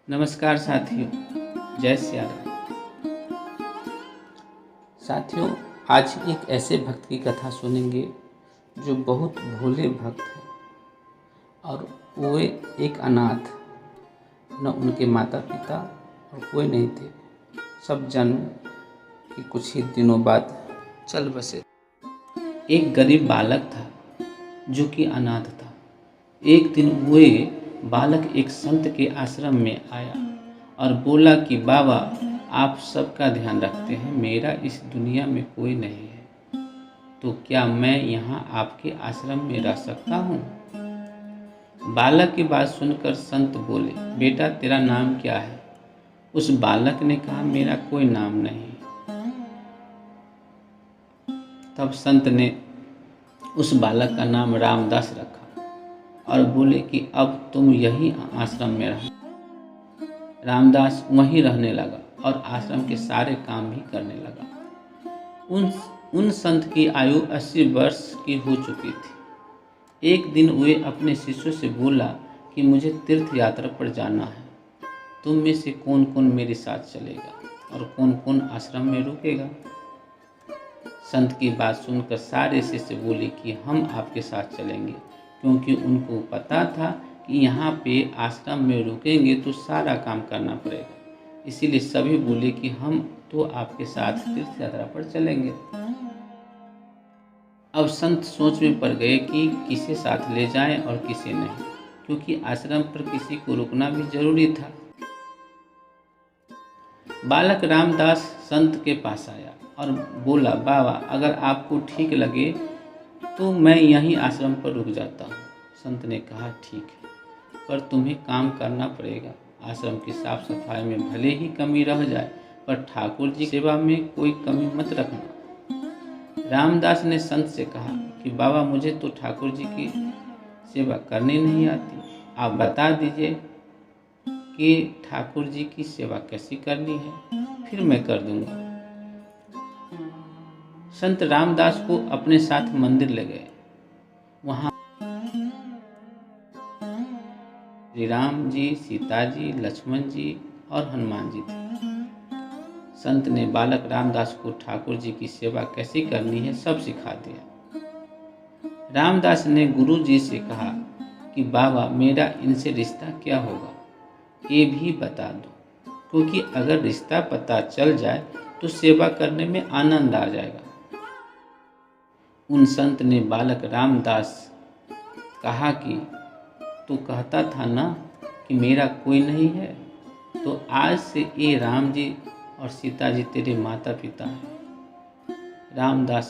नमस्कार साथियों, जय सिया राम। साथियों, आज एक ऐसे भक्त की कथा सुनेंगे जो बहुत भोले भक्त हैं और वो एक अनाथ, न उनके माता पिता और कोई नहीं थे। सब जन्म के कुछ ही दिनों बाद चल बसे। एक गरीब बालक था जो कि अनाथ था। एक दिन वो बालक एक संत के आश्रम में आया और बोला कि बाबा, आप सबका ध्यान रखते हैं, मेरा इस दुनिया में कोई नहीं है, तो क्या मैं यहाँ आपके आश्रम में रह सकता हूँ? बालक की बात सुनकर संत बोले, बेटा तेरा नाम क्या है? उस बालक ने कहा, मेरा कोई नाम नहीं। तब संत ने उस बालक का नाम रामदास रखा और बोले कि अब तुम यही आश्रम में रहो। रामदास वहीं रहने लगा और आश्रम के सारे काम भी करने लगा। उन संत की आयु 80 वर्ष की हो चुकी थी। एक दिन वे अपने शिष्यों से बोला कि मुझे तीर्थ यात्रा पर जाना है, तुम में से कौन कौन मेरे साथ चलेगा और कौन कौन आश्रम में रुकेगा? संत की बात सुनकर सारे शिष्य बोले कि हम आपके साथ चलेंगे, क्योंकि उनको पता था कि यहाँ पे आश्रम में रुकेंगे तो सारा काम करना पड़ेगा। इसीलिए सभी बोले कि हम तो आपके साथ तीर्थ यात्रा पर चलेंगे। अब संत सोच में पड़ गए कि किसे साथ ले जाएं और किसे नहीं, क्योंकि आश्रम पर किसी को रुकना भी जरूरी था। बालक रामदास संत के पास आया और बोला, बाबा अगर आपको ठीक लगे तो मैं यहीं आश्रम पर रुक जाता हूँ। संत ने कहा, ठीक है, पर तुम्हें काम करना पड़ेगा। आश्रम की साफ सफाई में भले ही कमी रह जाए, पर ठाकुर जी की सेवा में कोई कमी मत रखना। रामदास ने संत से कहा कि बाबा मुझे तो ठाकुर जी की सेवा करनी नहीं आती, आप बता दीजिए कि ठाकुर जी की सेवा कैसी करनी है, फिर मैं कर दूंगा। संत रामदास को अपने साथ मंदिर ले गए। वहां श्री राम जी, सीता जी, लक्ष्मण जी और हनुमान जी थे। संत ने बालक रामदास को ठाकुर जी की सेवा कैसी करनी है सब सिखा दिया। रामदास ने गुरु जी से कहा कि बाबा मेरा इनसे रिश्ता क्या होगा, ये भी बता दो, क्योंकि अगर रिश्ता पता चल जाए तो सेवा करने में आनंद आ जाएगा। उन संत ने बालक रामदास कहा कि तू कहता था ना कि मेरा कोई नहीं है, तो आज से ये राम जी और सीता जी तेरे माता पिता हैं। रामदास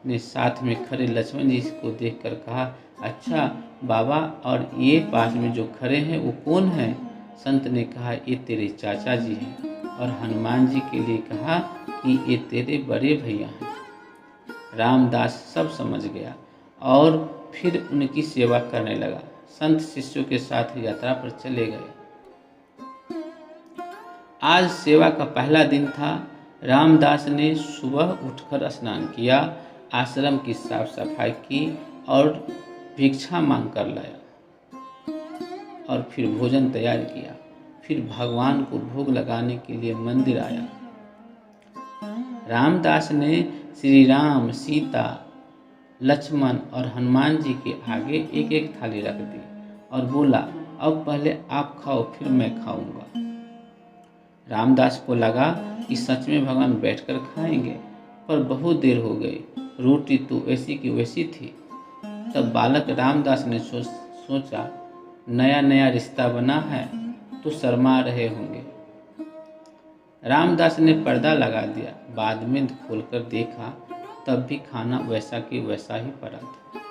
ने साथ में खड़े लक्ष्मण जी को देखकर कहा, अच्छा बाबा, और ये पास में जो खड़े हैं वो कौन है? संत ने कहा, ये तेरे चाचा जी हैं, और हनुमान जी के लिए कहा कि ये तेरे बड़े भैया हैं। रामदास सब समझ गया और फिर उनकी सेवा करने लगा। संत शिष्यों के साथ यात्रा पर चले गए। आज सेवा का पहला दिन था। रामदास ने सुबह उठकर स्नान किया, आश्रम की साफ सफाई की और भिक्षा मांग कर लाया और फिर भोजन तैयार किया। फिर भगवान को भोग लगाने के लिए मंदिर आया। रामदास ने श्री राम, सीता, लक्ष्मण और हनुमान जी के आगे एक एक थाली रख दी और बोला, अब पहले आप खाओ फिर मैं खाऊंगा। रामदास को लगा कि सच में भगवान बैठकर खाएंगे, पर बहुत देर हो गई, रोटी तो ऐसी की वैसी थी। तब बालक रामदास ने सोचा, नया नया रिश्ता बना है तो शर्मा रहे होंगे। रामदास ने पर्दा लगा दिया। बाद में खोलकर देखा, तब भी खाना वैसा कि वैसा ही पड़ा था।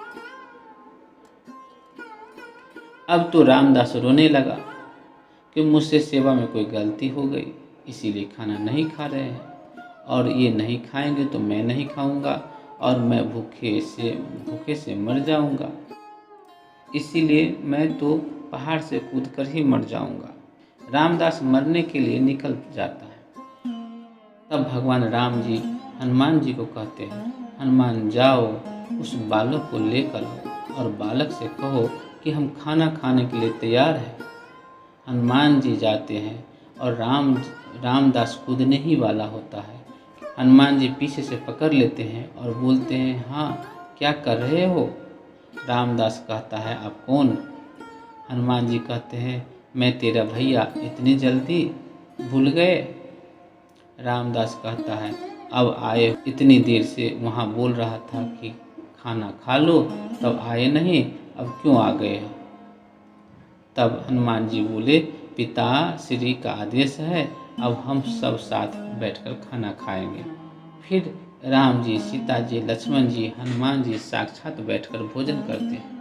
अब तो रामदास रोने लगा कि मुझसे सेवा में कोई गलती हो गई, इसीलिए खाना नहीं खा रहे हैं, और ये नहीं खाएंगे तो मैं नहीं खाऊंगा और मैं भूखे से मर जाऊंगा। इसीलिए मैं तो पहाड़ से कूदकर ही मर जाऊंगा। रामदास मरने के लिए निकल जाता है। तब भगवान राम जी हनुमान जी को कहते हैं, हनुमान जाओ उस बालक को लेकर आओ और बालक से कहो कि हम खाना खाने के लिए तैयार हैं। हनुमान जी जाते हैं और रामदास कूदने ही वाला होता है। हनुमान जी पीछे से पकड़ लेते हैं और बोलते हैं, हाँ क्या कर रहे हो? रामदास कहता है, आप कौन? हनुमान जी कहते हैं, मैं तेरा भैया, इतनी जल्दी भूल गए? रामदास कहता है, अब आए, इतनी देर से वहाँ बोल रहा था कि खाना खा लो, तब आए नहीं, अब क्यों आ गए? तब हनुमान जी बोले, पिता श्री का आदेश है, अब हम सब साथ बैठकर खाना खाएंगे। फिर राम जी, सीता जी, लक्ष्मण जी, हनुमान जी साक्षात बैठकर भोजन करते हैं।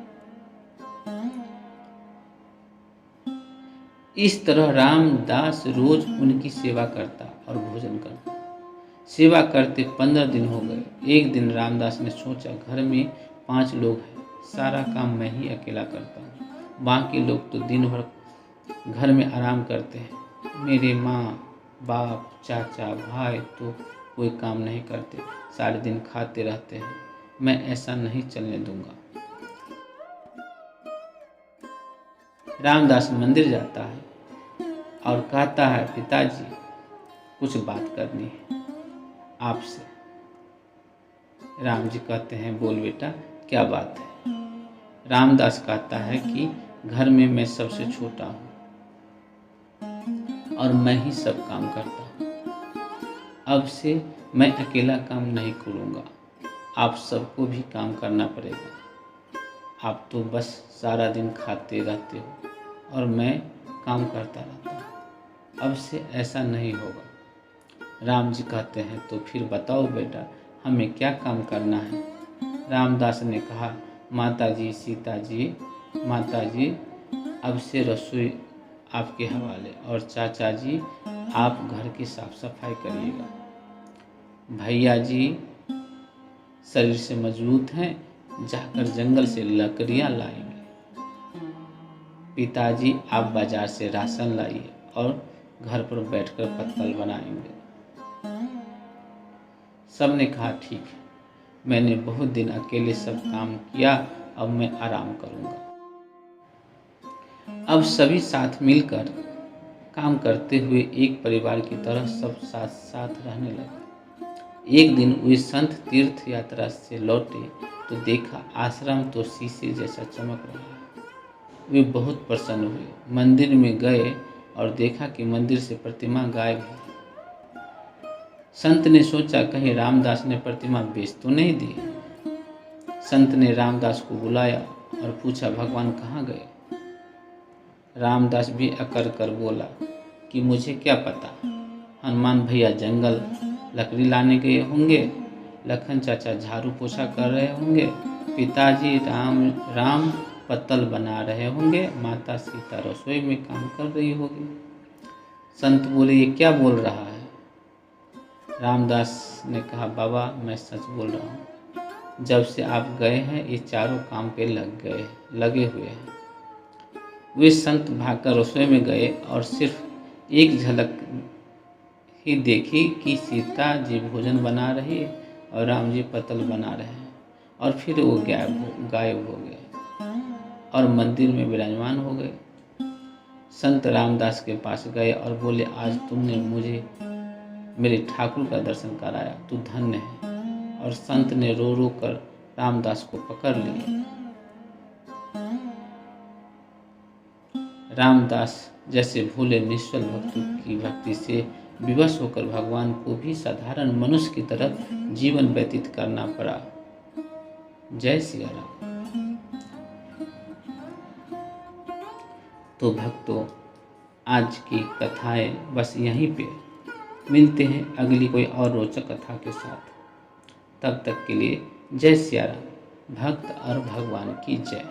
इस तरह रामदास रोज उनकी सेवा करता और भोजन करता। सेवा करते 15 दिन हो गए। एक दिन रामदास ने सोचा, घर में 5 लोग हैं, सारा काम मैं ही अकेला करता हूँ, बाकी लोग तो दिन भर घर में आराम करते हैं। मेरे माँ बाप चाचा भाई तो कोई काम नहीं करते, सारे दिन खाते रहते हैं। मैं ऐसा नहीं चलने दूंगा। रामदास मंदिर जाता है और कहता है, पिताजी कुछ बात करनी है आपसे। राम जी कहते हैं, बोल बेटा, क्या बात है? रामदास कहता है कि घर में मैं सबसे छोटा हूँ और मैं ही सब काम करता हूँ। अब से मैं अकेला काम नहीं करूँगा, आप सबको भी काम करना पड़ेगा। आप तो बस सारा दिन खाते रहते हो और मैं काम करता रहता हूँ। अब से ऐसा नहीं होगा। राम जी कहते हैं, तो फिर बताओ बेटा, हमें क्या काम करना है? रामदास ने कहा, माता जी, सीता जी, माता जी, अब से रसोई आपके हवाले, और चाचा जी आप घर की साफ सफाई करिएगा। भैया जी शरीर से मजबूत हैं, जाकर जंगल से लकड़ियाँ लाएंगे। पिताजी आप बाजार से राशन लाइए और घर पर बैठकर पत्तल बनाएंगे। सब ने कहा, ठीक है, मैंने बहुत दिन अकेले सब काम किया, अब मैं आराम करूँगा। अब सभी साथ मिलकर काम करते हुए एक परिवार की तरह सब साथ साथ रहने लगे। एक दिन वे संत तीर्थ यात्रा से लौटे तो देखा आश्रम तो शीशे जैसा चमक रहा है। वे बहुत प्रसन्न हुए, मंदिर में गए और देखा कि मंदिर से प्रतिमा गायब है। संत ने सोचा, कहीं रामदास ने प्रतिमा बेच तो नहीं दी। संत ने रामदास को बुलाया और पूछा, भगवान कहाँ गए? रामदास भी अकड़ कर बोला कि मुझे क्या पता, हनुमान भैया जंगल लकड़ी लाने गए होंगे, लखन चाचा झाड़ू पोछा कर रहे होंगे, पिताजी राम पत्तल बना रहे होंगे, माता सीता रसोई में काम कर रही होगी। संत बोले, ये क्या बोल रहा है? रामदास ने कहा, बाबा मैं सच बोल रहा हूँ, जब से आप गए हैं ये चारों काम पे लगे हुए हैं। वे संत भागकर रसोई में गए और सिर्फ एक झलक ही देखी कि सीता जी भोजन बना रही है और राम जी पत्तल बना रहे हैं, और फिर वो गायब हो गए और मंदिर में विराजमान हो गए। संत रामदास के पास गए और बोले, आज तुमने मुझे मेरे ठाकुर का दर्शन कराया, तू धन्य है। और संत ने रो रो कर रामदास को पकड़ लिया। रामदास जैसे भोले निश्चल भक्तों की भक्ति से विवश होकर भगवान को भी साधारण मनुष्य की तरह जीवन व्यतीत करना पड़ा। जय सिया राम। तो भक्तों, आज की कथाएं बस यहीं पे। मिलते हैं अगली कोई और रोचक कथा के साथ। तब तक के लिए जय सिया राम। भक्त और भगवान की जय।